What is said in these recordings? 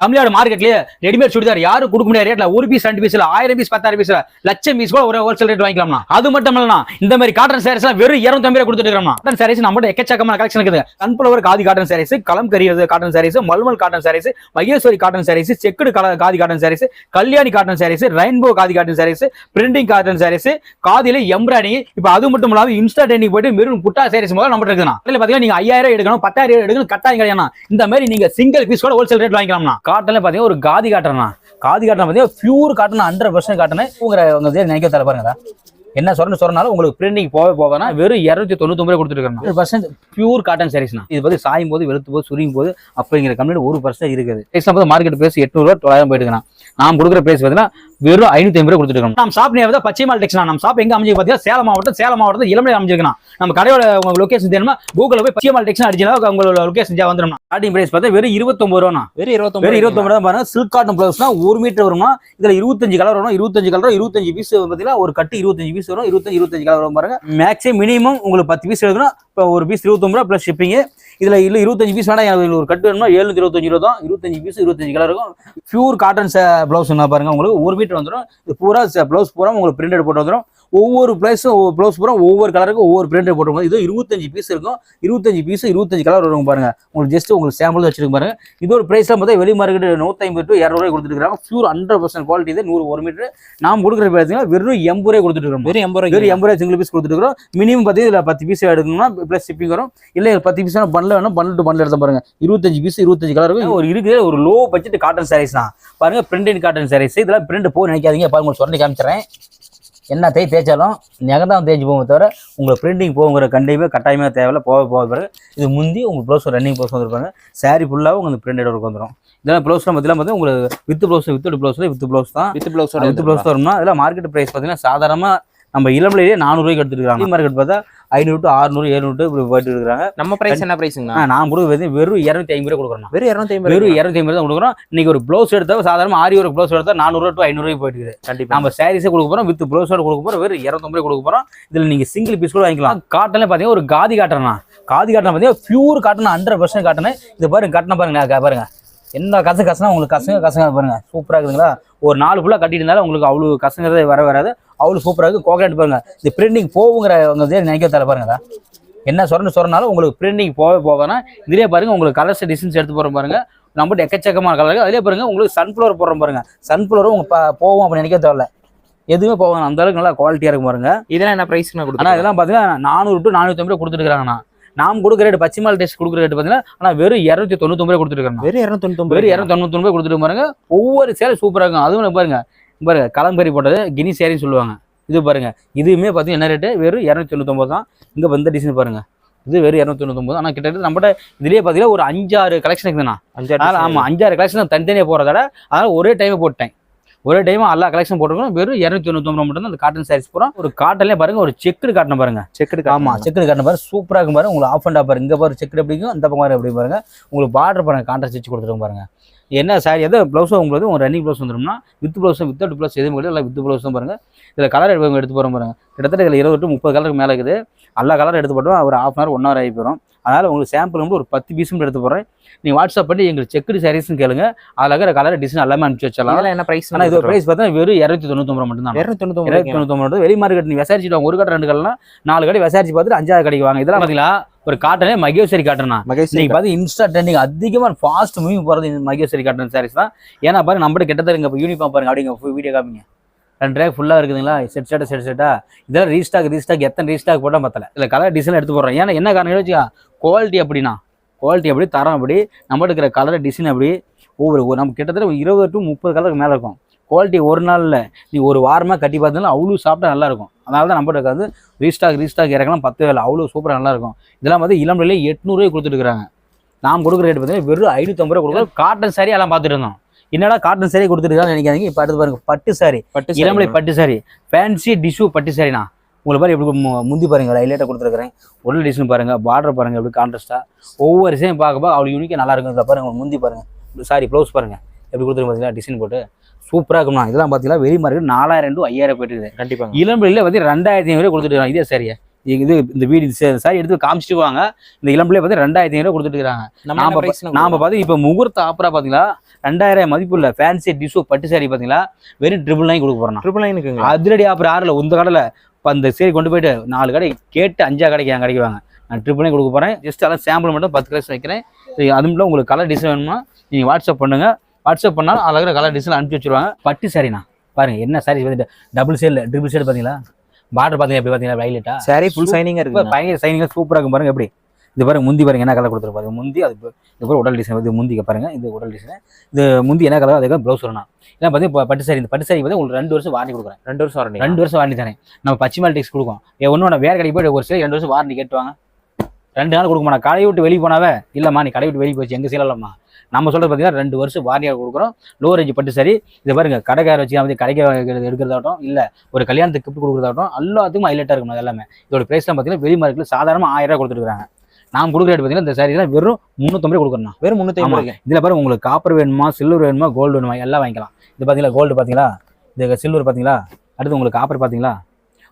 Tamil Nadu மார்க்கெட்லயே readymade churidar யாரும் கொடுக்க முடியாத ரேட்ல ஒரு பீஸ் 2 பீஸ்ல 1000 பீஸ் 10000 பீஸ்ல லட்சம் பீஸ் கூட ஒரு ஹோல்சேல் ரேட் வாங்கிக்கலாம்னா. அது மட்டும் இல்லனா இந்த மாதிரி காட்டன் சாரீஸ் எல்லாம் வெறும் 250 ரூபாய் கொடுத்துட்டு இருக்கோம்னா. காட்டன் சாரீஸ் நம்மட்ட எக்கச்சக்கமான கலெக்ஷன் இருக்குது. Sunflower khadi cotton sarees, Kalamkari cotton sarees, malmal cotton sarees, Maheshwari cotton sarees, checked khadi cotton sarees, Kalyani cotton sarees, rainbow khadi cotton sarees, printing cotton sarees, காதில எம்ப்ராய்டிங். இப்போ அது மட்டும் இல்லாம இன்ஸ்டா ட்ரெண்டிங் போயிட்டு மெரூன் புட்டா சாரீஸ் முதல்ல நம்ம இருக்குனா. அதுல பாத்தீங்கன்னா நீங்க 5000 எடுக்கணும் 10000 எடுக்கணும் கட்டாயம் கிடையாது. இந்த மாதிரி நீங்க சிங்கிள் பீஸ் கூட ஹோல்சேல் ரேட் வாங்கிக்கலாம்னா. காட்டன்ல பாத்தீங்கன்னா ஒரு காதி காட்டன் காதி காட்டன் பாத்தீங்கன்னா பியூர் காட்டன் 100% காட்டன். உங்க நினைக்க தர பாருங்க என்ன சொன்னாலும் உங்களுக்கு பிரிண்டிங் போவேனா வெறும் 299 ரூபாய் கொடுத்துருக்காங்க. 100% பியூர் காட்டன் சாரீஸ்னா. இது பத்தி சாயும் போது வெளுத்து போது சுரியும் போது அப்படிங்கிற கம்ப்ளீட் 1% இருக்குது. மார்க்கெட் பிரைஸ் 800 ரூபாய் 900 போயிட்டு இருக்காங்க. நாம் கொடுக்குற பிரைஸ் பார்த்தீங்கன்னா வெறும் 550 ரூபாய் கொடுத்துருக்கோம். நம்ம ஷாப் நேம் தான் பச்சைமால் டெக்ஸ்டைல்ஸ். நம்ம ஷாப் எங்க அமைஞ்சு பார்த்தீங்கன்னா சேலம் மாவட்டம் இளமலை அமைஞ்சிருக்கோம். நம்ம கடையோட உங்க லொகேஷன் தெரியுமா கூகுள்ல போய் பச்சைமால் டெக்ஸ்டைல்ஸ் அடிச்சா உங்களோட லொகேஷன் வந்துடும். ஸ்டார்டிங் பிரைஸ் பார்த்தா வெறும் 29 ரூபா. வெறும் 29 தான் பாருங்க. சில்க் காட்டன் பிளவுஸ்னா 1 மீட்டர் வருமா. இதுல 25 கலர் வரும். 25 கலர் 25 பீஸ் பார்த்தீங்கன்னா ஒரு கட்டு 25 பீஸ் வரும். 25 கலர் வரும் பாருங்க. மேக்ஸிமம் மினிமம் உங்களுக்கு 10 பீஸ் எடுக்கணும். இப்போ ஒரு பீஸ் 29 ரூபா பிளஸ் ஷிப்பிங். இதுல இல்ல 25 பீஸ் வேணா ஒரு கட்டு வேணுமா 725 ரூபா தான். 25 பீஸ் 25 கலர் இருக்கும். பியூர் காட்டன் பிளவுஸ் பாருங்க. உங்களுக்கு 1 மீட்டர் வந்துடும். இது பூரா பிளவுஸ் பூரா உங்களுக்கு பிரிண்டட் போட்டு வந்துடும். ஒவ்வொரு பிளவுஸ் பூரா ஒவ்வொரு கலருக்கும் ஒவ்வொரு பிரிண்டட் போட்டு இது 25 பீஸ் இருக்கும். 25 பீஸ் 25 கலர் வரும் பாருங்க. உங்களுக்கு ஜஸ்ட் உங்களுக்கு சாம்பிள் வச்சிருக்க பாருங்க. இது ஒரு பிரைஸ் பார்த்தா வெளி மார்க்கெட் 150 to 200 ரூபாய் கொடுத்துட்டு இருக்காங்க. Pure 100% quality. இது 100 மீட்டர் நாம் கொடுக்குற பார்த்தீங்கன்னா வெறும் 80 ரூபாய் கொடுத்துட்டு இருக்கோம். வெறும் 80 ரூபாய் சிங்கிள் பீஸ் கொடுத்துட்டு இருக்கோம். மினிமம் பார்த்தீங்கன்னா 10 பீஸ் எடுக்கணும்னா பிளஸ் ஷிப்பிங் வரும். இல்ல 10 பீஸ் பண்டல் வேணும். பண்டல் டு பண்டல் எடுத்து பாருங்க. 25 பீஸ் 25 கலர் இருக்கும். ஒரு இருக்குது ஒரு லோ பட்ஜெட் காட்டன் சாரீஸ் தான் பாருங்க. Printed cotton sarees. இதெல்லாம் பிரிண்ட் போக நினைக்காதீங்க. பாருங்க சொல்லி காமிச்சிடறேன். என்ன தேய்ச்சாலும் நெகந்தான் தேய்ச்சி போகும் தவிர உங்களுக்கு பிரிண்டிங் போகிற கட்டாயமே தேவையில்ல. போக பிறகு இது முந்தி உங்களுக்கு ப்ளவுஸ் ரன்னிங் ப்ளவுஸ் வந்துருப்பாங்க. சாரி ஃபுல்லாகவும் உங்களுக்கு பிரிண்டட் ஒர்க் வந்துடும். இதெல்லாம் ப்ளவுஸ்லாம் பார்த்தீங்கன்னா உங்களுக்கு வித் ப்ளவுஸ் தான். வித் ப்ளவுஸ் வரும்னா இதெல்லாம் மார்க்கெட் ப்ரைஸ் பார்த்தீங்கன்னா சாதாரணமாக நம்ம இளமலையே 400 ரூபாய்க்கு எடுத்துருக்காங்க. மார்க்கெட் பார்த்தா 500 to 600 700 இப்படி போயிட்டு இருக்காங்க. நம்ம பிரைஸ் என்ன பிரைஸுங்க? நான் கொடுக்குறது வெறும் 250 ரூபாய் கொடுக்குறோம். வெறும் 250 தான் கொடுக்குறோம். இன்னைக்கு ஒரு ப்ளவுஸ் எடுத்தா சாதாரண ஆரி ஒரு ப்ளவுஸ் எடுத்தா 400 to 500 ரூபாய் போயிட்டு இருக்குது. கண்டிப்பா நம்ம சாரீஸே கொடுக்க போறோம். வித் ப்ளவுஸோட கொடுக்க போறோம். வெறும் 250 ரூபாய் கொடுக்க போறோம். இதுல நீங்க சிங்கிள் பீஸ் கூட வாங்கிக்கலாம். காட்டன்ல பாத்தீங்கன்னா ஒரு காதி காட்டன் பாத்தீங்கன்னா பியூர் காட்டன் 100% காட்டன். இது பாருங்க காட்டன பாருங்க. பாருங்க என்ன கசனா உங்களுக்கு கசங்க பாருங்க. சூப்பரா இருக்குதுங்களா. ஒரு 4 ஃபுல்லா கட்டிட்டு இருந்தாலும் உங்களுக்கு அவ்வளவு கசங்கிறதே வராது. அவ்வளவு சூப்பரா இருக்கு. கோகனட் பாருங்க. இது பிரிண்டிங் போகுங்கிற நினைக்க தர பாருங்க. என்ன சொன்னாலும் உங்களுக்கு பிரிண்டிங் போகனா இதுலயே பாருங்க. உங்களுக்கு கலர்ஸ் டிசைன்ஸ் எடுத்து போறோம் பாருங்க. நம்மகிட்ட எக்கச்சக்கமான கலர். அதுலயே பாருங்க உங்களுக்கு சன்ஃப்ளவர் போடுறோம் பாருங்க. சன்ஃப்ளவரும் உங்க போவோம் அப்படி நினைக்க தேவையில்ல. எதுவுமே போவாங்க. அந்த அளவுக்கு நல்லா குவாலிட்டியா இருக்கும் பாருங்க. இதெல்லாம் என்ன பிரைஸ்? ஆனா இதெல்லாம் பாத்தீங்கன்னா 400 to 450 ரூபாய் கொடுத்துட்டு இருக்காங்கண்ணா. நாம் கொடுக்குற ரேட் பச்சைமால் டெஸ்ட் கொடுக்குற ரேட் பார்த்தீங்கன்னா ஆனால் வெறும் 299 ரூபாய் கொடுத்துருக்காங்க. வெறும் 299 ரூபாய் கொடுத்துட்டு பாருங்க. ஒவ்வொரு சேலை சூப்பராக இருக்கும். அதுவும் பாருங்க கலம்பரி போட்டது கினி சேரின்னு சொல்லுவாங்க. இது பாருங்க. இதுவுமே பார்த்தீங்கன்னா என்ன ரேட்டு? வெறும் 299 தான். இங்கே வந்த டிசைன் பாருங்க. இது வெறும் 299. ஆனால் கிட்டத்தட்ட நம்மகிட்ட இதுலேயே பார்த்தீங்கன்னா ஒரு 5-6 கலெக்ஷன் இருக்குதுண்ணா. 5-6 ஆமாம் 5-6 கலெக்ஷன் தனித்தனியாக போகிறதால அதனால் ஒரே டைமே போட்டேன். ஒரே டைம் எல்லா கலெக்ஷன் போட்டுருக்கோம். வெறும் 299 மட்டும் தான் அந்த காட்டன் சாரீஸ் போகிறோம். ஒரு காட்டன்லேயே பாருங்க. ஒரு செக்குடு காட்டன் பாருங்க. ஆமாம் செக்குடு காட்டன் பாருங்க. சூப்பராக இருக்கும் பாருங்க. உங்களுக்கு ஆஃப் அண்ட் ஆஃப் பாருங்க. இங்கே பாருங்க செக்குடு எப்படிக்கும் அந்த பக்கம் எப்படி பாருங்க. உங்களுக்கு பார்டர் பாருங்க. கான்ட்ராஸ்ட் வச்சு கொடுத்துருக்கோம் பாருங்க. என்ன சாரி எதாவது ப்ளவுஸோ உங்களுக்கு ஒரு ரன்னிங் ப்ளவுஸ் வந்துடும்னா வித் ப்ளவுஸ் எதுவும் கிடையாது. எல்லாம் வித் ப்ளவுஸ் தான் பாருங்க. இதில் கலர் எடுத்து போகிறோம் பாருங்க. கிட்டத்தட்ட இதில் 20 to 30 கலருக்கு மேலே இருக்குது. எல்லா கலர் எடுத்து போட்டோம் ஒரு 1/2 hour 1 hour ஆகி போயிடும். அதனால் உங்களுக்கு சாம்பிள் வந்து ஒரு 10 பீஸ் எடுத்து போடுறேன். நீங்கள் வாட்ஸ்அப் பண்ணி எங்களுக்கு செக்குடு சாரீஸ்ன்னு கேளுங்க. அதில் இருக்கிற கலர் டிசைன் எல்லாமே அனுப்பிச்சு வச்சிடலாம். என்ன பிரைஸ்? ஆனால் இது பிரைஸ் பார்த்தா வெறும் 299 மட்டும் தான். 299 வெளி மார்க்கெட் நீங்கள் விசாரிச்சுட்டு வாங்க. ஒரு கடை 2 கடைலாம் 4 கடை விசாரிச்சு பார்த்துட்டு 5வது கடைக்கு வாங்க. இதெல்லாம் பார்த்தீங்களா ஒரு காட்டனே மகேஸ்வரி காட்டனா. இன்னைக்கு பார்த்து இன்ஸ்டா ட்ரெண்டிங் அதிகமாக ஃபாஸ்ட் மூவிங் போகிறது மகேஸ்வரி காட்டன் சாரீஸ் தான். ஏன்னா பாருங்க நம்மகிட்ட கிட்டத்தட்ட இங்கே யூனிஃபார்ம் பாருங்க. அப்படிங்க வீடியோ காமிங்க. 2 ரேக் ஃபுல்லாக இருக்குதுங்களா. செட்டா இதெல்லாம் ரீஸ்டாக் எத்தனை ரீஸ்டாக் போட்டால் பத்தல. இல்லை கலர் டிசைன் எடுத்து போடுறோம். ஏன்னா என்ன காரணம் வச்சுக்கா குவாலிட்டி அப்படி தரம் அப்படி நம்ம இருக்கிற கலர் டிசைன் அப்படி ஒவ்வொரு நம்ம கிட்டத்தட்ட 20 to 30 கலருக்கு மேலே இருக்கும். குவாலிட்டி ஒரு நாளில் நீ ஒரு வாரமாக கட்டி பார்த்தாலும் அவ்வளோ சாப்பிட்டா நல்லாயிருக்கும். அதனால தான் நம்மகிட்ட வந்து ரீஸ்டாக் இறக்கலாம் 10 வேலை அவ்வளோ சூப்பராக நல்லாயிருக்கும். இதெல்லாம் வந்து இளம்பிலே 800 ரூபாய் கொடுத்துட்டு இருக்காங்க. நாம் கொடுக்குற ரேட் பார்த்தீங்கன்னா வெறும் 550 ரூபாய் கொடுக்குறோம். காட்டன் சாரி எல்லாம் பார்த்துட்டு இருந்தோம். என்னடா காட்டன் சாரி கொடுத்துருக்கான்னு நினைக்காதீங்க. இப்போ அடுத்து பாருங்க பட்டு சாரி. இளமலை பட்டு சாரி ஃபேன்சி டிஷ்யூ பட்டு சாரிண்ணா. உங்களுக்கு பாரு எப்படி முந்தி பாருங்க. ஹைலைட்டாக கொடுத்துருக்குறேன். ஒரு டிசைன் பாருங்க. பார்டர் பாருங்க எப்படி கான்ட்ராஸ்ட்டாக ஒவ்வொரு டிசைன் பார்க்க அவ்வளோ யூனிக்காக நல்லா இருக்கும். இதில் பாருங்க முந்தி பாருங்க. சாரி ப்ளவுஸ் பாருங்க எப்படி கொடுத்துருக்கு பார்த்தீங்களா. டிசைன் போட்டு சூப்பராக இருக்கும்ண்ணா. இதெல்லாம் பார்த்தீங்கன்னா வெளி மார்க்கெட் 4000 to 5000 போயிட்டு இருக்குது. கண்டிப்பாக இளம்பிள்ளையில் வந்து 2500 கொடுத்துட்டு இதே சாரியை இது இந்த வீடு சாரி எடுத்து காமிச்சிட்டு வாங்க. இந்த இளம்பிள்ளை பார்த்து 2500 கொடுத்துட்டு இருக்காங்க. நாம பார்த்து இப்போ முகூர்த்த ஆப்பரா பார்த்தீங்களா 2000 மதிப்பு இல்லை ஃபேன்சி டிஷோ பட்டு சாரி பார்த்தீங்களா வெறும் 999 கொடுக்க போறோம். 999 அதிரடி ஆப்பர் ஆறில் உந்த கடையில் இப்போ அந்த சேரி கொண்டு போயிட்டு 4 கடை கேட்டு 5 கடைக்கு என் கடைக்கு வாங்க. நான் 999 கொடுக்க போகிறேன். ஜஸ்ட் அதெல்லாம் சாம்பிள் மட்டும் 10 கலர்ஸ் வைக்கிறேன். அது மட்டும் உங்களுக்கு கலர் டிசைன் வேணுமா நீங்கள் வாட்ஸ்அப் பண்ணுங்க. வாட்ஸ்அப் பண்ணாலும் அழகிற கலர் டிசைன் அனுப்பிச்சி வச்சுருவாங்க. பட்டு சாரிண்ணா பாருங்க என்ன சாரி பார்த்துட்டு டபுள் ஷேட் ட்ரிபிள் ஷேட் பார்த்தீங்களா பார்டர் பார்த்தீங்க எப்படி பார்த்தீங்கன்னா வைலட்டா சாரி ஃபுல் சைனிங்காக இருக்குது. பயங்கர சைனிங்காக சூப்பராக இருக்கும் பாருங்க. எப்படி இது பாருங்க முந்தி பாருங்க என்ன கலர் கொடுத்துருப்பாரு முந்தி. அது இது கூட உடல் டிசைன் இது முந்திக்க பாருங்க. இது உடல் டிசைன் இது முந்தி என்ன கலர் அதுக்கு ப்ளவுஸ் வரணும். ஏன்னா பார்த்தீங்கன்னா பட்டு சாரி இந்த பட்டு சாரி வந்து உங்களுக்கு 2 வருஷம் வாரண்டி கொடுக்குறேன். 2 வருஷம் வாரண்டி 2 வருஷம் வாரண்டி தானே. நம்ம பச்சிமால் டெக்ஸ் கொடுக்கும் ஒன்று வேறு கடைக்கு போய் ஒரு சில 2 வருஷம் வாரண்டி கேட்டுவாங்க. 2 நாள் கொடுக்க மாட்டா. கடை விட்டு வெளியே போனாவே இல்லைம்மா நீ கடை விட்டு வெளியே போச்சு எங்கள் சீலம்மா நம்ம சொல்கிறது பார்த்தீங்கன்னா 2 வருஷம் வாரண்டியாக கொடுக்குறோம். லோ ரேஞ்ச் பட்டு சாரி இது பாருங்க கடைக்கார வச்சு வந்து கடைக்கு எடுக்கிறதாகட்டும் இல்லை ஒரு கல்யாணத்துக்கு கிஃப்ட் கொடுக்குறதாகட்டும் எல்லாத்துக்கும் ஹைலைட்டாக இருக்கும். எல்லாமே இதோட ப்ரைஸ்லாம் பார்த்தீங்கன்னா வெளி மார்க்கெட்டில் சாதாரணமாக 1000 ரூபா கொடுத்துருக்காங்க. நான் கொடுக்குற ரேட் பார்த்தீங்கன்னா இந்த சாரீலாம் வெறும் 350 கொடுக்குறேன். வெறும் 350. இதில் பாருங்க உங்களுக்கு காப்பர் வேணுமா சில்வர் வேணுமா கோல்டு வேணுமா எல்லாம் வாங்கிக்கலாம். இது பார்த்தீங்களா கோல்டு பார்த்தீங்களா இது சில்வர் பார்த்தீங்களா அடுத்து உங்களுக்கு காப்பர் பார்த்தீங்களா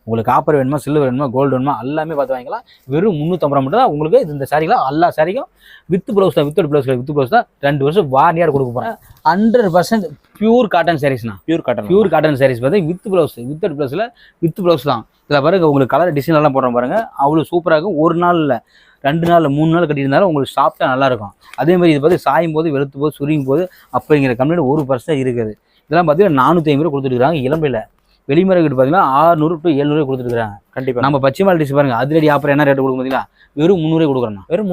உங்களுக்கு காப்பர் வேணுமா சில்வர் வேணுமா கோல்டு வேணுமா எல்லாமே பார்த்து வாங்கிக்கலாம். வெறும் 350 மட்டும் தான் உங்களுக்கு இந்த சாரிலாம் எல்லா சாரிக்கும் வித் ப்ளவுஸ் தான் வித் ப்ளவுஸ் தான் 2 வருஷம் வாரண்டியாக கொடுக்க போகிறேன். 100% பியூர் காட்டன் சாரீஸ்ண்ணா. பியூர் காட்டன் சாரீஸ் பார்த்து வித் ப்ளவுஸில் வித் ப்ளவுஸ் தான். இதில் பாருங்க உங்களுக்கு கலர் டிசைன் எல்லாம் போடுறோம் பாருங்க அவ்வளோ சூப்பராக இருக்கும். 1 நாள் இல்லை 2 நாள் 3 நாள் கட்டியிருந்தாலும் உங்களுக்கு சாப்பிட்டா நல்லாயிருக்கும். அதேமாதிரி இது பார்த்து சாயும் போது வெளுத்து போது சுருங்கும் போது அப்படிங்கிற கம்ப்ளைண்ட் 1% இருக்குது. இதெல்லாம் பார்த்தீங்கன்னா 450 ரூபா கொடுத்துருக்காங்க. இளம்பில் வெளிமரக்கிட்டு பார்த்தீங்கன்னா 600 to 700 கொடுத்துருக்காங்க. கண்டிப்பாக நம்ம பச்சிமால் டிஷ் பாருங்க அதிரடி ஆப்பர் என்ன ரேட் கொடுக்கும் பார்த்தீங்களா வெறும் 300 கொடுக்குறேன். வெறும்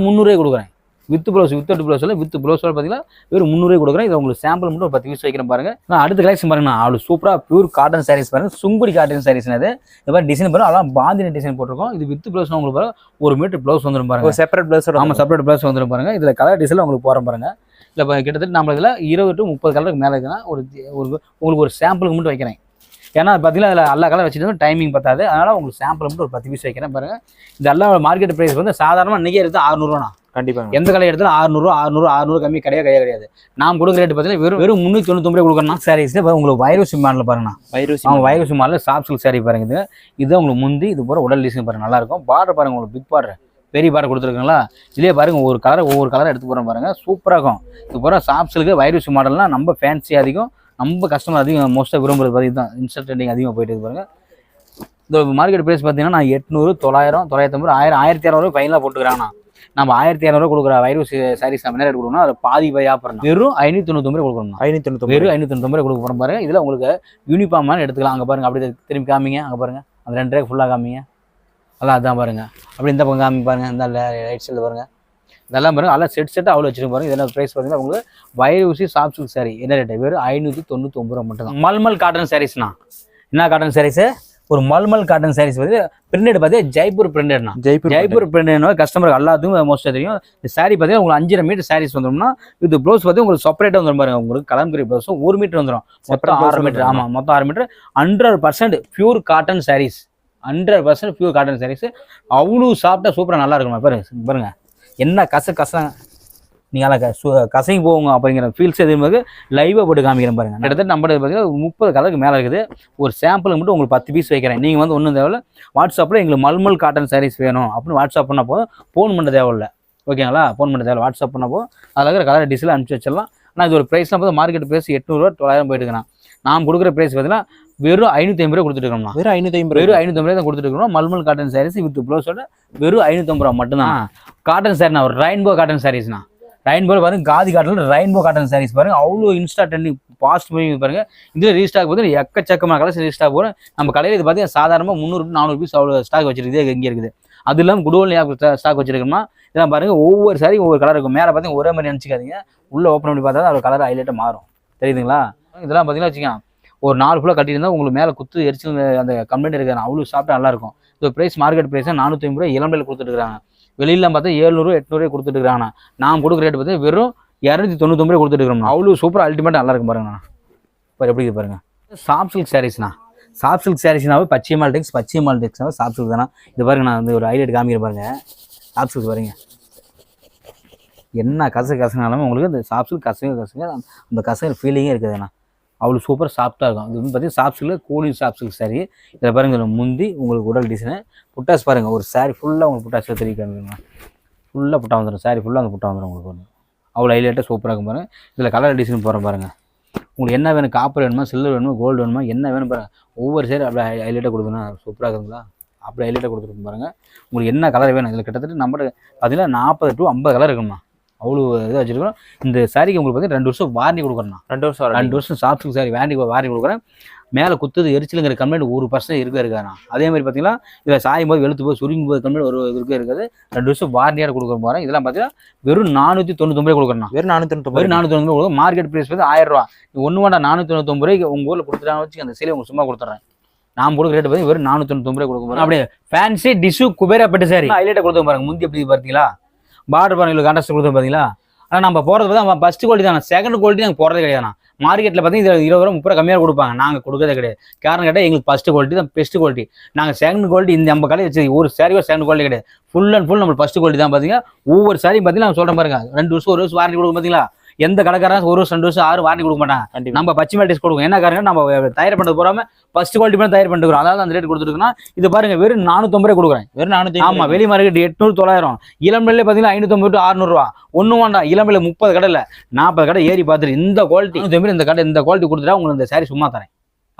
300 கொடுக்குறேன் வித் ப்ளவுஸ் வித் ப்ளவுஸோட பார்த்தீங்கன்னா வெறும் 300 கொடுக்குறேன். இது உங்களுக்கு சாம்பிள் மட்டும் ஒரு 10 பீஸ் வைக்கிறேன் பாருங்க. நான் அடுத்த கலெக்ஷன் பாருங்க அவ்வளோ சூப்பராக பியூர் காட்டன் சாரீஸ் பாருங்க சுங்குடி காட்டன் சாரீஸ். அது இந்த மாதிரி டிசைன் பாருங்க அதெல்லாம் பாந்தினி டிசைன் போட்டிருக்கோம். இது வித் ப்ளவுஸ் உங்களுக்கு பாருங்க 1 மீட்டர் ப்ளவுஸ் வந்துடும் பாருங்க. செப்பரேட் ப்ளவுஸ் ஆமாம் செப்பரேட் ப்ளவுஸ் வந்துடும் பாருங்க. இதில் கலர் டிசைன் உங்களுக்கு போகிறோம் பாருங்க. இல்லை கிட்டத்தட்ட நம்ம இதில் 20 to 30 கலருக்கு மேலே இருக்குன்னா உங்களுக்கு ஒரு சாம்பிளுக்கு மட்டும் வைக்கிறேன். ஏன்னா பார்த்தீங்கன்னா அதில் எல்லா கலர் வச்சுட்டு டைமிங் பார்த்தாது. அதனால் உங்களுக்கு சாம்பிள் மட்டும் ஒரு 10 பீஸ் வைக்கிறேன் பாருங்க. இது எல்லாம் மார்க்கெட் ப்ரைஸ் வந்து சாதாரணமாக இன்றைக்கி எடுத்து 600 ரூபாண்ணா. கண்டிப்பாக எந்த கடையை எடுத்தாலும் 600 கம்மி கிடையாது. நான் கொடுக்குற ரேட்டு பார்த்தீங்கன்னா வெறும் 399 ரூபாய் கொடுக்கணும். சாரீஸ் உங்களுக்கு வைரூசி மாடலில் பாருங்கண்ணா. வைரூசி மாடலில் சாஃப்ட் சில்க் சாரி பாருங்க. இது உங்களுக்கு முந்தி இது போகிற உடல் டிசைன் பாருங்க நல்லாயிருக்கும். பார்டர் பாருங்க உங்களுக்கு பிக் பார்டர் பெரிய பார்டர் கொடுத்துருக்குங்களா. இதுலேயே பாருங்க ஒவ்வொரு கலர் எடுத்து போகிறோம் பாருங்க சூப்பராக இருக்கும். இது போகிற சாஃப்ட் சில்க் வைரூசி மாடல்னால் நம்ம ஃபேன்சி அதிகம் நம்ம கஸ்டமர் அதிகம் மோஸ்ட்டாக விரும்புறது பார்த்து தான் இன்ஸ்டா ட்ரெண்டிங் அதிகமாக போயிட்டு இருக்கு பாருங்க. இந்த மார்க்கெட் ப்ரைஸ் பார்த்தீங்கன்னா நான் 800 900 950 1000 1200 ஃபைனலாக போட்டுக்கிறாங்கண்ணா. நம்ம 1200 கொடுக்குற வைரூசி சாரீஸ் நம்ம ரேட் கொடுக்கணும். அதில் பாதி ஆஃபர் வெறும் 599 கொடுக்கணும். 599 வெறும் 599 கொடுக்க போகிறோம் பாருங்க. இதில் உங்களுக்கு யூனிஃபார்ம் எடுத்துக்கலாம். அங்கே பாருங்க அப்படி திரும்பி காமிங்க. அங்கே பாருங்க அந்த 2 ரேக் ஃபுல்லாக காமிங்க. அதான் பாருங்க அப்படி இந்த பக்கம் காமி பாருங்க. இந்த ரைட் சைடில் பாருங்க இதெல்லாம் பாருங்க நல்லா செட்டாக அவ்வளோ வச்சுருக்க பாருங்க. இதெல்லாம் ப்ரைஸ் பார்த்தீங்கன்னா உங்களுக்கு வைரூசி சாஃப்ட் சில்க் சாரி என்ன ரேட்டு வெறும் 599 ரூபா மட்டும் தான். மல்மல் காட்டன் சாரீஸ்ண்ணா. என்ன காட்டன் சாரீஸு ஒரு மல்மல் காட்டன் சாரீஸ் வந்து பிரிண்டட் பார்த்தீங்கன்னா ஜெய்ப்பூர் பிரிண்டட்னா. ஜெய்ப்பூர் பிரிண்டட்னா கஸ்டமருக்கு எல்லாத்துக்கும் மோஸ்ட்டாக தெரியும். இந்த சாரி பார்த்தீங்கன்னா உங்களுக்கு 5.5 மீட்டர் சாரீஸ் வந்துடும்னா இது ப்ளவுஸ் பார்த்து உங்களுக்கு செப்பரேட்டாக வந்துடும் பாருங்க. உங்களுக்கு கலம்கரி ப்ளவுஸும் 1 மீட்டர் வந்துடும். மொத்தம் 6 மீட்டர். ஆமாம் மொத்தம் 6 metre. 100% pure cotton sarees. 100% pure cotton sarees அவ்வளோ சாப்பிட்டா சூப்பராக நல்லா இருக்கும் பாருங்க. என்ன கசங்க நீங்கள் கசங்கி போங்க அப்படிங்கிற ஃபீல்ஸ் எதுவுமே லைவாக போட்டு காமிக்கிறேன் பாருங்க. கிட்டத்தட்ட நம்ம பார்த்தீங்கன்னா 30 கலருக்கு மேலே இருக்குது. ஒரு சாம்பிள் மட்டும் உங்களுக்கு 10 பீஸ் வைக்கிறேன். நீங்கள் வந்து ஒன்றும் தேவையில்ல வாட்ஸ்அப்பில் எங்களுக்கு மல்மல் காட்டன் சாரீஸ் வேணும் அப்படின்னு வாட்ஸ்அப் பண்ண போதும். ஃபோன் பண்ண தேவையில்லை ஓகேங்களா. ஃபோன் பண்ண தேவை வாட்ஸ்அப் பண்ண போதும் அதில் இருக்கிற கலர் டிசைன் அனுப்பிச்சி வச்சிடலாம். ஆனால் இது ஒரு ப்ரைஸ்லாம் பார்த்து மார்க்கெட் ப்ரைஸ் 800 900 போயிட்டு இருக்கிறேன். நான் கொடுக்குற ப்ரைஸ் பார்த்தீங்கன்னா வெறும் 550 ரூபா கொடுத்துருக்கோம்னா. வெறும் 550 தான் கொடுத்துருக்கோம். மல்மல் காட்டன் சாரீஸ் வித் ப்ளவுஸோட வெறும் 550 ரூபா மட்டும்தான். காட்டன் சாரிண்ணா ஒரு ரெயின்போ காட்டன் சாரீஸ்ண்ணா. ரெயின்போ பாருங்க காதி காட்டனில் ரெயின்போ காட்டன் சாரீஸ் பாருங்க அவ்வளோ இன்ஸ்டா ட்ரெண்டிங் ஃபாஸ்ட் மூவிங் பாருங்க. இதில் ரீஸ்டாக் பார்த்தீங்கன்னா எக்கச்சக்கமான கலெக்ஷன் ரீஸ்டாக் போகிறோம். நம்ம கடையில் இது பார்த்தீங்கன்னா சாதாரணமாக 300 to 400 பீஸ் அவ்வளோ ஸ்டாக் வச்சிருக்குது இங்கே இருக்குது. அது இல்லாமல் குடோன்லேயே ஸ்டாக் வச்சிருக்கோம்னா இதெல்லாம் பாருங்க ஒவ்வொரு சாரி ஒவ்வொரு கலர் இருக்கும். மேலே பார்த்தீங்கன்னா ஒரே மாதிரி நினச்சிக்காதீங்க. உள்ளே ஓப்பன் பண்ணி பார்த்தா அதோட கலர் ஹைலைட்டாக மாறும் தெரியுதுங்களா. இதெல்லாம் பார்த்தீங்கன்னா வச்சுக்கோங்க ஒரு 4 ஃபுல்லாக கட்டியிருந்தால் உங்களுக்கு மேலே குத்து எரிச்சல் அந்த கம்ப்ளைண்ட் இருக்காது. அவ்வளோ சாப்பிட்டா நல்லாயிருக்கும். இந்த ப்ரைஸ் மார்க்கெட் ப்ரைஸாக 450 ரூபா இளம்பில் கொடுத்துட்டுருக்காங்க. வெளியிலாம் பார்த்தா 700 800 கொடுத்துட்டுருக்காங்க. நான் கொடுக்குற ரேட் பார்த்து வெறும் 299 கொடுத்துட்டுருக்கோம். அவ்வளோ சூப்பராக அல்டிமேட்டாக நல்லா இருக்கும் பாருங்கண்ணா. இப்போ எப்படி பாருங்க சாஃப்ட் சில்க் சாரீஸ்ண்ணா. சாஃப்ட் சில்க் சாரீஸ்னாவே பச்சையம்மாள் டெக்ஸ்னாவே சாஃப்ட் சில்க் தானே. இது பாருங்க நான் வந்து ஒரு ஹைலைட் காமிக்கிறேன் பாருங்க. சாஃப்ட் சில்க் பாருங்க என்ன கசனாலுமே உங்களுக்கு இந்த சாஃப்ட் சில்க் கசங்க அந்த கசங்க ஃபீலிங்கே இருக்குதுண்ணா. அவ்வளோ சூப்பர் சாஃப்டாக இருக்கும். இது வந்து பார்த்தீங்கன்னா சாஃப்ட்ஸில் கூலிங் சாஃப்ட்ஸுக்கு சாரி. இதில் பாருங்கள், இதில் முந்தி உங்களுக்கு உடல் டிசைனு புட்டாஸ் பாருங்கள். ஒரு சாரி ஃபுல்லாக உங்களுக்கு புட்டாஸில் தெரிவிக்காங்க. ஃபுல்லாக புட்டா வந்துடும், சாரி ஃபுல்லாக அந்த புட்டா வந்துடும் உங்களுக்கு ஒன்று. அவ்வளோ ஹைலைட்டாக சூப்பராக இருக்கும் பாருங்கள். இதில் கலர் டிசைன் போகிறேன் பாருங்கள். உங்களுக்கு என்ன வேணும், காப்பர் வேணுமா, சில்வர் வேணுமா, கோல்டு வேணுமா, என்ன வேணும் பாருங்கள். ஒவ்வொரு சாரி அப்படி ஹைலைட்டாக கொடுக்கணும். சூப்பராக இருக்குங்களா, அப்படி ஹைலைட்டாக கொடுத்துருக்கும் பாருங்கள். உங்களுக்கு என்ன கலர் வேணும். இதில் கிட்டத்தட்ட நம்மகிட்ட பார்த்தீங்கன்னா 40 to 50 கலர் இருக்குமா. அவ்வளோ இதாக வச்சுருக்கோம். இந்த சாரிக்கு உங்களுக்கு பார்த்தீங்கன்னா 2 வருஷம் வாரண்டி கொடுக்குறேன். 2 வருஷம் சாஃப்ட் சாரி வாரண்டி கொடுக்குறேன். மேலே குத்துது எரிச்சலுங்கிற கம்ப்ளைண்ட் 1% இருக்காதுண்ணா. அதே மாதிரி பார்த்தீங்கன்னா இதில் சாயும் போது வெளுத்து போது சுருங்கும் போது கம்ப்ளைண்ட் ஒரு இருக்காது. 2 வருஷம் வாரண்டியாக கொடுக்குற போகிறேன். இதெல்லாம் பார்த்தீங்கன்னா வெறும் 499 கொடுக்குறேன். வெறும் 499 கொடுக்கும். மார்க்கெட் ப்ரைஸ் வந்து 1000 ரூபா. ஒன்று வேண்டாம், 499 ரூபாய்க்கு உங்கள் ஊரில் கொடுத்துட்டாங்க வச்சு அந்த சேலை உங்களுக்கு சும்மா கொடுத்துட்றேன். நான் கொடுக்குற ரேட்டு பார்த்து வெறும் 499 ரூபாய் கொடுக்க போகிறேன். அப்படியே ஃபேன்சி டிஷ்யூ குபேரா பட்டு சாரி ஹைலைட்டாக கொடுத்து பாருங்க. முந்தி எப்படி பார்த்தீங்களா, பார்டர் பாருங்க, கான்ட்ராஸ்ட் கொடுத்து பார்த்தீங்களா. ஆனால் நம்ம போகிறது பார்த்தா ஃபஸ்ட்டு குவாலிட்டி தானே, செகண்ட் குவாலிட்டி நாங்கள் போகிறதே கிடையாது. மார்க்கெட்டில் பார்த்தீங்கன்னா இதில் 20 ரூபா 30 ரூபா கம்மியாக கொடுப்பாங்க. நாங்கள் கொடுக்கறதே கிடையாது. காரணம் கேட்டால் எங்களுக்கு ஃபஸ்ட்டு குவாலிட்டி தான் பெஸ்ட் குவாலிட்டி. நாங்கள் செகண்ட் குவாலிட்டி இந்த நம்ம கடையை வச்சு ஒரு சாரி ஒரு செகண்ட் குவாலிட்டி கிடையாது. ஃபுல் அண்ட் ஃபுல் நம்ம ஃபஸ்ட்டு குவாலிட்டி தான். பார்த்தீங்கன்னா ஒவ்வொரு சாரியும் பார்த்தீங்கன்னா நான் சொல்கிறேன் பாருங்க, 2 வருஷம் 1 வருஷம் வாரண்டி கொடுக்கும். பார்த்தீங்களா, எந்த கடைக்காரன் 1 வருஷம் 2 வருஷம் 6 வாரண்டி கொடுக்க மாட்டாங்க. நம்ம பச்சை மேல் டெஸ்ட் கொடுக்கும். என்ன காரணம், நம்ம தயார் பண்ணுறது போகாமல் ஃபர்ஸ்ட் குவாலிட்டி பண்ணி தயார் பண்ணிருக்கோம். அதாவது அந்த ரேட் கொடுத்துருக்குன்னா இது பாருங்க வெறும் 450 ரூபாய் கொடுக்குறேன். வெறும் 400. ஆமாம், வெளி மார்க்கெட் 800 900. இளம்பிள்ளையிலே பார்த்தீங்கன்னா 550 to 600 ரூபா. ஒன்றும் வேண்டாம், இளம்பிள்ளை 30 கடையில் 40 கடை ஏறி பார்த்துட்டு இந்த குவாலிட்டி இந்த கடை இந்த குவாலிட்டி கொடுத்துட்டா உங்களுக்கு இந்த சாரி சும்மா தரேன்.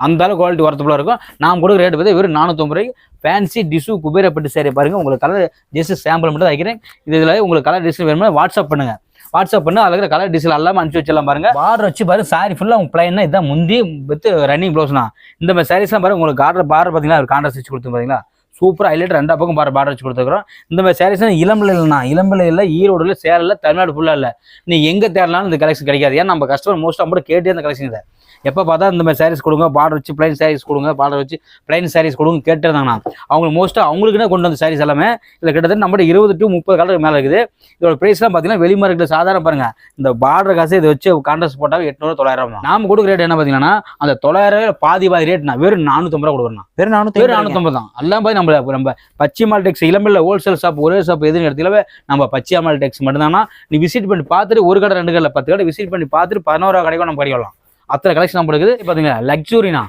அந்த அளவு குவாலிட்டி ஒர்த்தபுளாக இருக்கும். நான் கொடுக்குற ரேட் பார்த்து வெறும் 450 ரூபாய்க்கு ஃபேன்சி டிஷ்யூ குபேரா பட்டு சாரி பாருங்க. உங்களுக்கு கலர் ஜஸ்ட் சாம்பிள் மட்டும் தான் வைக்கிறேன். இதில் உங்களுக்கு கலர் டிசைன் வேணும்னா வாட்ஸ்அப் பண்ணுங்க. வாட்ஸ்அப் பண்ணி அதில் இருக்கிற கலர் டிசைன் எல்லாமே அனுப்பிச்சு வச்சிடலாம் பாருங்க. பார்டர் வச்சு பாருங்க, சாரி ஃபுல்லாக உங்களுக்கு பிளைன்னா இதான் முந்தி வித் ரன்னிங் ப்ளவுஸ்னா. இந்த மாதிரி சாரீஸ்லாம் பாருங்க உங்களுக்கு பார்டர் பார்த்தீங்கன்னா ஒரு கான்ட்ராஸ்ட் வச்சு கொடுத்து பார்த்தீங்களா, சூப்பராக ஹைலைட் 2 பக்கம் பார்டர் வச்சு கொடுத்துருக்கோம். இந்த மாதிரி சாரீஸ்லாம் இளம்பிள்ளை இல்லை, ஈரோடு சேலம், தமிழ்நாடு ஃபுல்லாக இல்லை. நீ எங்கே தேடலாம்னு இந்த கலெக்ஷன் கிடைக்காது. ஏன்னா நம்ம கஸ்டமர் மோஸ்ட்டாக மட்டும் கேட்டே அந்த கலெக்ஷன் இதை எப்போ பார்த்தா இந்த மாதிரி சாரீஸ் கொடுங்க, பார்டர் வச்சு பிளைன் சாரீஸ் கொடுங்க, பார்டர் வச்சு பிளைன் சாரீஸ் கொடுங்க கேட்டு இருந்தாங்கண்ணா. அவங்களுக்கு மோஸ்ட்டாக அவங்களுக்குன்னு கொண்டு வந்த சாரீஸ் எல்லாமே இதில் கிட்டத்தட்ட நம்மகிட்ட 20 to 30 கலர் மேலே இருக்குது. இதோட ப்ரைஸ்லாம் பார்த்தீங்கன்னா வெளி மார்க்கெட்டில் சாதாரண பாருங்க, இந்த பார்டர் காசு இதை வச்சு கான்ட்ராஸ்ட் போட்டால் 800 900 தான். நாம கொடுக்குற ரேட் என்ன பார்த்தீங்கன்னா அந்த 900 பாதி ரேட்னா வெறும் 450 ரூபா கொடுக்குறோம். வெறும் 450 தான். எல்லாம் போய் நம்ம பச்சைமால் டெக்ஸ் இளம்பிள்ளை ஹோல்சேல் ஷாப் ஒரே ஷாப் எதுன்னு எடுத்துக்கவே நம்ம பச்சைமால் டெக்ஸ் மட்டும்தானா. நீ விசிட் பண்ணி பார்த்துட்டு ஒரு கடை 2 கடை 10 கடை விசிட் பண்ணி பார்த்துட்டு 11 கடைக்கும் நம்ம படிக்கலாம். அத்தனை கலெக்ஷன் நம்ம இருக்குது. பார்த்தீங்கன்னா லக்ஸுரினா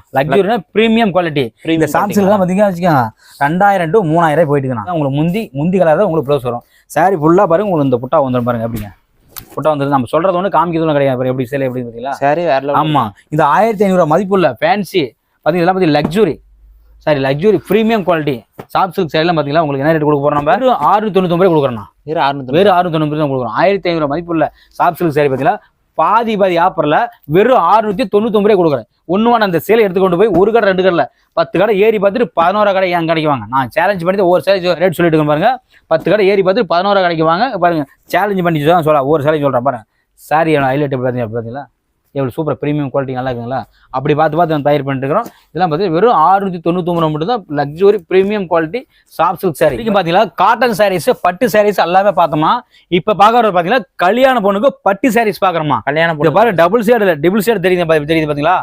ப்ரீமியம் குவாலிட்டி. இந்த சாம்சங் தான் பார்த்தீங்கன்னா வச்சுக்கோங்க 2000 to 3000 போயிட்டு இருக்குண்ணா. உங்களுக்கு முந்தி கலர் தான் உங்களுக்கு ப்ளவுஸ் வரும். சாரி ஃபுல்லாக பாருங்க உங்களுக்கு இந்த புட்டா வந்துடும் பாருங்க. எப்படிங்க புட்டா வந்துருது, நம்ம சொல்றது ஒன்று காமிக்கிறது கிடையாது. எப்படி சேலை எப்படி பார்த்தீங்களா சாரி வேற. ஆமாம், இது 1500 ரூபா மதிப்புள்ள ஃபேன்சி பார்த்தீங்கன்னா இதெல்லாம் பார்த்தீங்கன்னா luxury premium quality soft silk சாரிலாம் பார்த்தீங்கன்னா உங்களுக்கு என்ன ரேட் கொடுக்க போகிறோம், நம்ம 699 ரூபாய் கொடுக்குறோம். வெறும் 699 தான் கொடுக்குறோம். 1500 ரூபா மதிப்புள்ள சாஃப்ட் சில்க் சாரி பார்த்தீங்கன்னா பாதி ஆஃபரில் வெறும் 699 ரூபாய் கொடுக்குறேன். ஒன்றுவான அந்த சேலை எடுத்துக்கொண்டு போய் ஒரு கடை 2 கடையில் 10 கடை ஏறி பார்த்துட்டு 11 கடை என் கடைக்கு வாங்க. நான் சேலஞ்ச் பண்ணி ஒவ்வொரு சேலை ரேட் சொல்லிட்டு இருக்கேன் பாருங்க. 10 கடை ஏறி பார்த்துட்டு 11 கடைக்கு வாங்க பாருங்க. சேலஞ்ச் பண்ணி தான் சொல்ல ஒவ்வொரு சேலையும் சொல்கிறேன் பாருங்க. சாரி ஹைலைட் பார்த்தீங்களா எவ்வளோ சூப்பர் ப்ரீமியம் குவாலிட்டி நல்லா இருக்குங்களா. அப்படி பார்த்து நான் தயார் பண்ணிட்டு இருக்கிறோம். இதெல்லாம் பார்த்தீங்கன்னா வெறும் 699 ரூபா மட்டும் தான் luxury premium quality soft silk sorry. பார்த்தீங்களா காட்டன் சாரீஸ் பட்டு சாரீஸ் எல்லாமே பார்த்தோமா. இப்போ பார்க்கறது பார்த்தீங்கன்னா கல்யாண பொண்ணுக்கு பட்டு சாரீஸ் பார்க்குறோமா. கல்யாண பொண்ணு பாருங்க டபுள் ஷேட் தெரியுது பார்த்தீங்களா,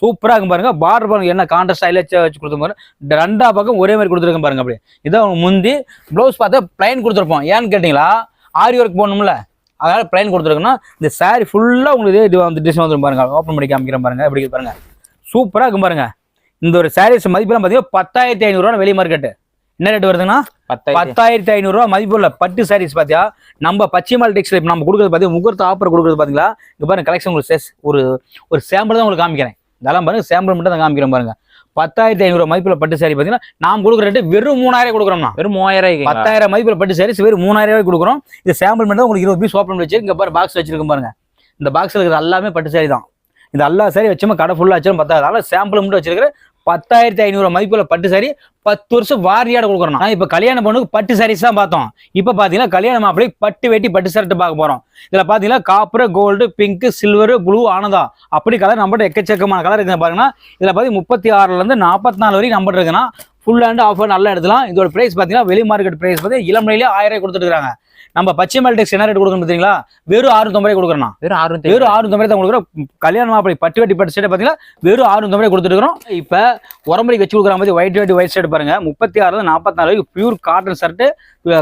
சூப்பராக இருக்கும் பாருங்க. பார்டர் பாருங்க என்ன கான்ட்ராஸ்ட் ஹைலைட் வச்சு கொடுத்து பாருங்க. 2 பக்கம் ஒரே மாதிரி கொடுத்துருக்கேன் பாருங்க. அப்படியே இதான் முந்தி ப்ளவுஸ் பார்த்தா பிளைன் கொடுத்துருப்போம். ஏன்னு கேட்டிங்களா ஆரி ஒர்க் போடணும்ல, அதனால பிளைன் கொடுத்துருக்குன்னா இந்த சாரி ஃபுல்லாக உங்களுக்கு அந்த டிசைன் வந்துடும் பாருங்க. ஓப்பன் பண்ணி காமிக்கிறேன் பாருங்க. எப்படி பாருங்க சூப்பராக இருக்கும் பாருங்க. இந்த ஒரு சாரீஸ் மதிப்பெல்லாம் பார்த்தீங்கன்னா 10,500 ரூபா வெளி மார்க்கெட்டு. என்ன ரேட் வருதுன்னா 10,500 ரூபா மதிப்புள்ள பட்டு சாரீஸ் பார்த்தியா நம்ம பச்சைமால் டெக்ஸ்டைல் நம்ம கொடுக்குறது பார்த்தீங்கன்னா முகூர்த்த ஆஃபர் கொடுக்குறது பார்த்தீங்களா. இங்கே பாருங்க கலெக்ஷன் உங்களுக்கு ஒரு சாம்பிள் தான் உங்களுக்கு காமிக்கிறேன். இதெல்லாம் பாருங்க சாம்பிள் மட்டும் தான் காமிக்கிறேன் பாருங்க. 10,500 ரூபா மதிப்புள்ள பட்டு சாரி பார்த்தீங்கன்னா நாம் கொடுக்குற ரேட்டு வெறும் 3000 கொடுக்குறோம்னா. வெறும் 3000 10,000 மதிப்புள்ள பட்டு சாரீஸ் வெறும் 3000 கொடுக்குறோம். இது சாம்பிள் மட்டும் உங்களுக்கு 20 பீஸ் ஓப்பன் வச்சு இங்கே பாரு பாக்ஸ் வச்சிருக்கோம் பாருங்க. இந்த பாக்ஸில் இருக்கிற எல்லாமே பட்டு சாரி தான். இந்த எல்லா சாரி வச்சோமா கடை ஃபுல்லாக வச்சாலும் 10,000. அதனால சாம்பிள் மட்டும் வச்சிருக்கிற 10,500 மதிப்புள்ள பட்டு சாரி 10 வருஷம் வாரியாட கொடுக்குறோம். இப்போ கல்யாண பொண்ணுக்கு பட்டு சாரீஸ் தான் பார்த்தோம். இப்போ பார்த்தீங்கன்னா கல்யாண மாப்பிள்ளை பட்டு வேட்டி பட்டு ஷர்ட் பார்க்க போகிறோம். இதில் பார்த்தீங்கன்னா copper gold pink silver blue ஆனதா அப்படி கலர் நம்மகிட்ட எக்கச்சக்கமான கலர் இருக்குன்னு பாருங்கன்னா. இதில் பார்த்தீங்கன்னா 36லேருந்து 44 வரைக்கும் நம்பர் இருக்குன்னா ஃபுல் அண்ட் ஆஃபர் நல்லா எடுத்துலாம். இதோட பிரைஸ் பார்த்தீங்கன்னா வெளி மார்க்கெட் பிரைஸ் பார்த்தீங்கன்னா இளம்பிள்ளையிலே 1000 கொடுத்துருக்காங்க. நம்ம பச்சைமால் டெக்ஸ் என்ன ரேட் கொடுக்கணும் பார்த்தீங்களா, வெறும் 690 கொடுக்குறோம். வெறும் 690 தான் கொடுக்குறோம். கல்யாண மாப்பிள்ளை பட்டு வெட்டி பட்டு ஷர்ட் பார்த்தீங்கன்னா வெறும் 690 கொடுத்துருக்கோம். இப்போ உரம்படிக்கு வச்சு கொடுக்குற மாதிரி ஒயிட் ஷர்ட் பாருங்க 36லேருந்து 44 வரைக்கும் பியூர் காட்டன் ஷர்ட்டு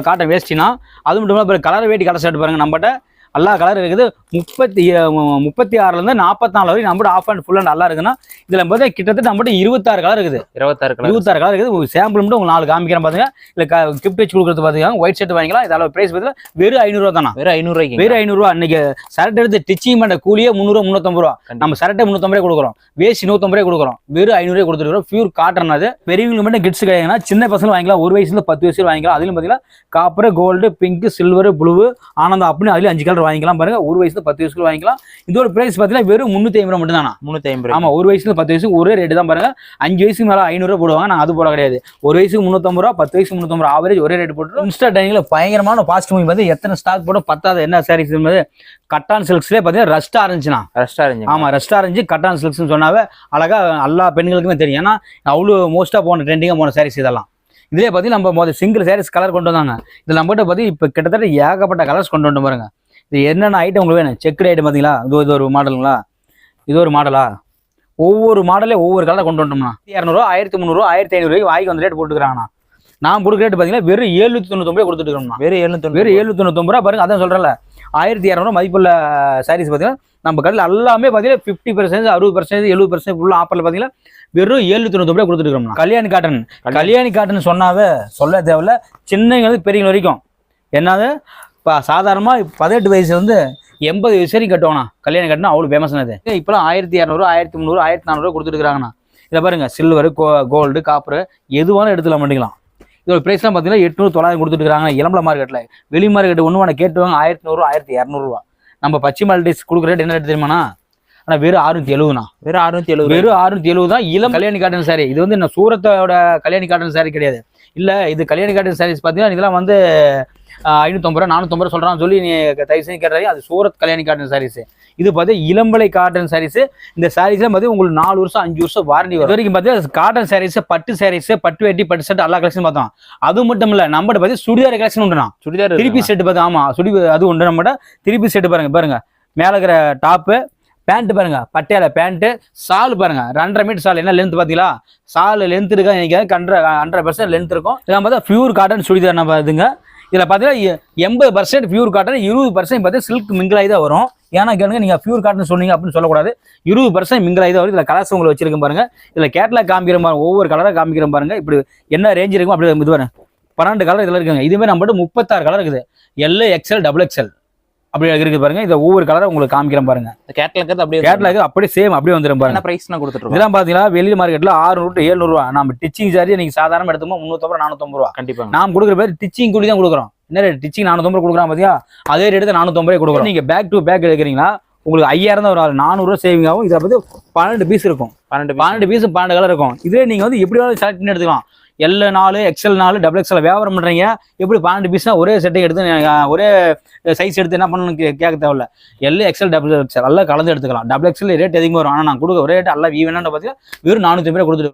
காட்டன் வேஸ்டினா. அது மட்டும் இல்லாமல் கலர் வேட்டி கலர் ஷர்ட் பாருங்க நம்மகிட்ட எல்லா கலர் இருக்குது. 36ல இருந்து 44 வரைக்கும் நம்மகிட்ட ஆஃப் அண்ட் ஃபுல் அண்ட் நல்லா இருக்குன்னா இதுல பார்த்தா கிட்டத்தட்ட நம்மகிட்ட 26 கலர் இருக்குது. 26 கலர் இருக்குது. ஒரு சாம்பிள் மட்டும் உங்களுக்கு 4 காமிக்கிறேன் பாத்துங்க. இல்ல கிஃப்ட் வச்சு கொடுக்குறது பாத்துங்க. ஒயிட் ஷர்ட் வாங்கிக்கலாம். இதோட பிரைஸ் பார்த்தீங்கன்னா வெறும் 500 ரூபா தானா? வெறும் 500 ரூபாய்க்கு. வெறும் 500 ரூபா. இன்னைக்கு சரட் எடுத்து டிச்சிங் பண்ண கூலியே 300 350 ரூபா. நம்ம சரட்டை 350 ரூபாய் கொடுக்குறோம். வேஸ்ட் 150 ரூபாய் கொடுக்குறோம். வெறும் 500 ரூபாய் கொடுத்துருக்கோம். Pure cotton. அது பெரியவங்களுக்கு மட்டும் கிட்ஸ் கிடையாதுன்னா சின்ன பசங்க வாங்கிக்கலாம். 1 வயசுல 10 வயசுல வாங்கிக்கலாம். அதுலயும் பாத்தீங்கன்னா copper, gold, pink, silver, blue, ஆனந்தம் அப்படின்னு அதுல 5 கலர் வாங்கிக்கலாம். பாருங்க 1 வயசுல 10 வயசுல வாங்கிக்கலாம். இதோட பிரைஸ் பாத்தீங்கன்னா வெறும் 350 ரூபா மட்டும் தானா? 350. ஆமா, 1 வயசுல 10 வயசுக்கு ஒரே ரேட்டு தான். பாருங்க 5 வயசுக்கு மேல 500 ரூபாய் போடுவாங்க. நான் அது போட கிடையாது. 1 வயசுக்கு 350 ரூபா, 10 வயசுக்கு 350 ரூபா, ஆவரேஜ் ஒரே ரேட் போட்டு இன்ஸ்டா டைனிங்ல பயங்கரமான பாஸ்ட் மூவி வந்து எத்தனை ஸ்டாக் போட பத்தாத என்ன சாரீஸ் கட்டான் சில்க்ஸ்லேயே பார்த்தீங்கன்னா ரஸ்ட் ஆரஞ்சுனா. Rust orange. ஆமா, ரஸ்ட் ஆரஞ்சு கட்டான் சில்க்ஸ்னு சொன்னாவே அழகா எல்லா பெண்களுக்குமே தெரியும். ஏன்னா அவ்வளோ மோஸ்டா போன ட்ரெண்டிங்காக போன சாரீஸ் இதெல்லாம். இதுலேயே பார்த்தீங்கன்னா நம்ம முதல் சிங்கிள் சாரீஸ் கலர் கொண்டு வந்தாங்க. இதில் நம்மகிட்ட பார்த்தீங்கன்னா இப்போ கிட்டத்தட்ட ஏகப்பட்ட கலர்ஸ் கொண்டு வந்து பாருங்க. இது என்னென்ன ஐட்டம் உங்களுக்கு வேணும்? செக்குடு ஐட்டம் பார்த்தீங்களா? இது ஒரு மாடலுங்களா? இது ஒரு மாடலா? ஒவ்வொரு மாடலே ஒவ்வொரு கலர் கொண்டு வந்துட்டோம்னா 200 1300 1500 வாய்க்கு வந்து ரேட் போட்டுக்கிறாங்கண்ணா. நான் கொடுக்குற ரேட் பார்த்தீங்கன்னா வெறும் 799 கொடுத்துட்டு இருக்கோம்னா. வெறும் 799 ரூபா. பாருங்க அதான் சொல்றேன்ல, 1200 மதிப்புள்ள சாரீஸ் பார்த்தீங்கன்னா நம்ம கடையில் எல்லாமே பார்த்தீங்கன்னா 50%, 60%, 70% ஃபுல்லாக ஆஃபரில் பார்த்தீங்கன்னா வெறும் 799 ரூபாய் கொடுத்துட்டு இருக்கோம்னா. கல்யாணி காட்டன். கல்யாணி காட்டன் சொன்னாவே சொல்ல தேவையில்ல. சின்னங்க பெரியவங்க வரைக்கும் என்னது இப்போ சாதாரணமாக 18 வயசு வந்து 80 வயசு வரைக்கும் கட்டுவாங்கண்ணா. கல்யாணி காட்டன் அவ்வளோ ஃபேமஸ்னது. இப்போலாம் 1200, 1300, 1400 கொடுத்துட்டு இருக்காங்கண்ணா. இதை பாருங்க சில்வர், கோல்டு, காப்பர் எதுவான எடுத்துக்கலாம் பண்ணிக்கலாம். இதோட பிரைஸ்லாம் பார்த்தீங்கன்னா 800, 900 கொடுத்துட்டு இருக்காங்க. இளம்பல மார்க்கெட்டில். வெளி மார்க்கெட் ஒன்று கேட்டுவாங்க 1100, 1200 ரூபா. நம்ம பச்சை மால்டிஸ் கொடுக்குற ரேட் என்ன ரேட் தெரியுமாண்ணா? ஆனால் வெறும் 670ண்ணா. வெறும் 670 தான் இளம் கல்யாணி காட்டன் சாரி. இது வந்து என்ன சூரத்தோட கல்யாணி காட்டன் சாரி கிடையாது. இல்லை, இது கல்யாணி காட்டன் சாரீஸ் பார்த்தீங்கன்னா இதெல்லாம் வந்து 550 ரூபா 450 ரூபா சொல்கிறான்னு சொல்லி நீ தயவு செஞ்சு கேட்டாங்க. அது சூரத் கல்யாணி காட்டன் சாரீஸ். இது பார்த்தீங்கன்னா இளம்பலை காட்டன் சாரீஸ். இந்த சாரீஸ்லாம் பார்த்தீங்கன்னா உங்களுக்கு 4 வருஷம் 5 வருஷம் வாரண்டி வரும். வரைக்கும் பார்த்தீங்கன்னா காட்டன் சாரீஸ், பட்டு சாரீஸ், பட்டு வேட்டி, பட்டு செட் எல்லா கலெக்ஷன் பார்த்தோம். அது மட்டும் இல்லை, நம்மகிட்ட பார்த்தீங்கன்னா சுடிதார் கலெக்ஷன் உண்டுண்ணா. சுடிதார் திருப்பி செட்டு பார்த்தா. ஆமா, அது உண்டு. நம்மகிட்ட திருப்பி செட்டு பாருங்க மேலே இருக்கிற டாப்பு, பேண்ட் பாருங்க, பட்டையால பேண்ட், சால் பாருங்க 2.5 மீட்டர் சால். என்ன லென்த் பாத்தீங்களா? சால் லென்த் இருக்கா? எனக்கு 100% லென்த் இருக்கும். இதெல்லாம் பார்த்தா பியூர் காட்டன் சுடிதார். நம்ம இதுங்க இதுல பாத்தீங்கன்னா 80% பியூர் காட்டன், 20% பார்த்தீங்கன்னா சில்க் மிங்கிலாகி தான் வரும். ஏன்னா கேளுங்க, நீங்க பியூர் காட்டன் சொன்னீங்க அப்படின்னு சொல்லக்கூடாது. 20% மிங்கிலாகி தான் வரும். இதுல கலர்ஸ் உங்களுக்கு வச்சிருக்கேன் பாருங்க. இதுல கேட்லாக் காமிக்கிற பாருங்க, ஒவ்வொரு கலரா காமிக்கிற பாருங்க. இப்படி என்ன ரேஞ்ச் இருக்கும் அப்படி இது பாருங்க. 12 கலர் இதுல இருக்குங்க. இதுவே நம்மகிட்ட 36 கலர் இருக்குது. L, XL, XXL அப்படி இருக்கு பாருங்க. இதை ஒவ்வொரு கலரை உங்களுக்கு காமிக்கிறேன் பாருங்க. கேட்லாக் அப்படியே சேம் அப்படியே வந்துடும் பாருங்க. பிரைஸ் கொடுத்துருக்கோம். இதெல்லாம் பாத்தீங்கன்னா வெளி மார்க்கெட்ல 600 700 ரூபா. நம்ம டிச்சிங் சாரி நீங்க சாதாரண எடுத்தோம் 350 450 ரூபா. கண்டிப்பா நாம் கொடுக்குற பேர் டிச்சிங் கூலி தான் கொடுக்குறோம். என்ன ரேட்? டிச்சிங் 450 கொடுக்குறோம் பாத்தியா? அதே ரேட்டு 450 ரூபாய் கொடுக்குறோம். நீங்க பேக் டு பேக் எடுக்கிறீங்களா உங்களுக்கு 5000 தான் ஒரு 400 ரூபா சேவிங் ஆகும். இதை பத்தி 12 பீஸ் இருக்கும். 12 பீஸ் 12 கலர் இருக்கும். இதே நீங்க வந்து எப்படி வேணாலும் செலக்ட் பண்ணி எடுத்துக்கலாம். L4, XL4, XXL வியாபாரம் பண்றீங்க. எப்படி 12 பீஸ்னா ஒரே செட்டை எடுத்து ஒரே சைஸ் எடுத்து என்ன பண்ணணும்னு கேட்க தேவையில்ல. L, XL, XXL எல்லாம் கலந்து எடுத்துக்கலாம். XXL ரேட் அதிகமாக வரும். ஆனால் நான் கொடுக்க ஒரே ரேட் எல்லாம் ஈவனான்னு பார்த்தீங்கன்னா வெறும் 450 ரூபாய் கொடுத்துட்டு